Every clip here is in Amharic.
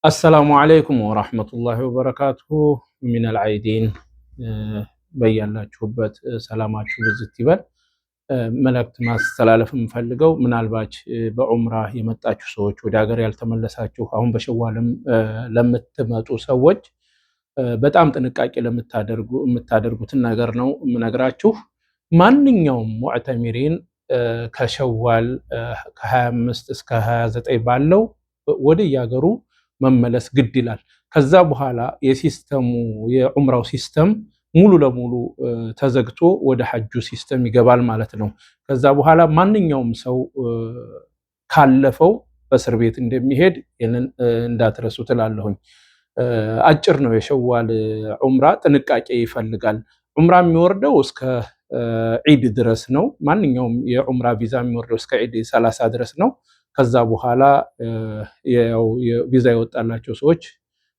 السلام عليكم ورحمة الله وبركاته من العيدين በያላችሁበት ሰላማችሁ ብዝት ይበል። መልእክት ማስተላለፍ የምፈልገው ምናልባት በዑምራ የመጣችሁ ሰዎች ወደ ሀገር ያልተመለሳችሁ አሁን በሸዋልም ለምትመጡ ሰዎች በጣም ጥንቃቄ የምታደርጉትን ነገር ነው የምነግራችሁ። ማንኛውም ሙዕተሚሪን ከሸዋል ከ25 እስከ 29 ባለው ወደ የሀገሩ መመለስ ግድ ይላል። ከዛ በኋላ የዑምራው ሲስተም ሙሉ ለሙሉ ተዘግቶ ወደ ሐጁ ሲስተም ይገባል ማለት ነው። ከዛ በኋላ ማንኛውም ሰው ካለፈው በእስር ቤት እንደሚሄድ ይህንን እንዳትረሱ ትላለሁኝ። አጭር ነው የሸዋል ዑምራ፣ ጥንቃቄ ይፈልጋል። ዑምራ የሚወርደው እስከ ዒድ ድረስ ነው። ማንኛውም የዑምራ ቪዛ የሚወርደው እስከ ዒድ 30 ድረስ ነው። ከዛ በኋላ ቪዛ የወጣላቸው ሰዎች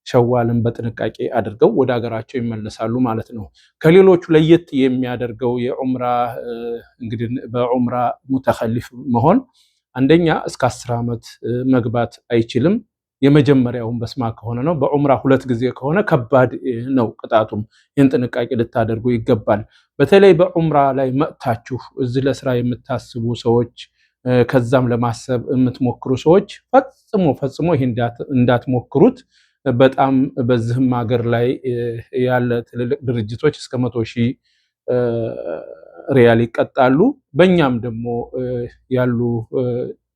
ሸዋልን በጥንቃቄ አድርገው ወደ ሀገራቸው ይመለሳሉ ማለት ነው። ከሌሎቹ ለየት የሚያደርገው የዑምራ እንግዲህ በዑምራ ሙተኸሊፍ መሆን አንደኛ እስከ 10 ዓመት መግባት አይችልም። የመጀመሪያውን በስማ ከሆነ ነው። በዑምራ 2 ጊዜ ከሆነ ከባድ ነው ቅጣቱም። ይህን ጥንቃቄ ልታደርጉ ይገባል። በተለይ በዑምራ ላይ መጥታችሁ እዚህ ለስራ የምታስቡ ሰዎች ከዛም ለማሰብ የምትሞክሩ ሰዎች ፈጽሞ ይሄ እንዳትሞክሩት። በጣም በዚህም ሀገር ላይ ያለ ትልልቅ ድርጅቶች እስከ 100,000 ሪያል ይቀጣሉ። በእኛም ደግሞ ያሉ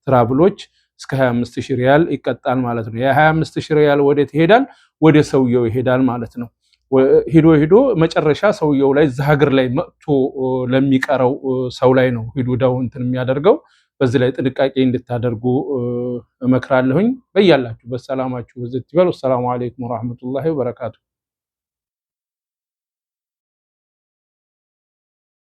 ትራቭሎች እስከ 25,000 ሪያል ይቀጣል ማለት ነው። የ25,000 ሪያል ወዴት ይሄዳል? ወደ ሰውየው ይሄዳል ማለት ነው። ሂዶ መጨረሻ ሰውየው ላይ እዛ ሀገር ላይ መጥቶ ለሚቀረው ሰው ላይ ነው ሂዶ ዳው እንትን የሚያደርገው። በዚህ ላይ ጥንቃቄ እንድታደርጉ እመክራለሁኝ። በያላችሁ በሰላማችሁ ብዝት ይበሉ። ሰላም አለይኩም ወራህመቱላሂ ወበረካቱ።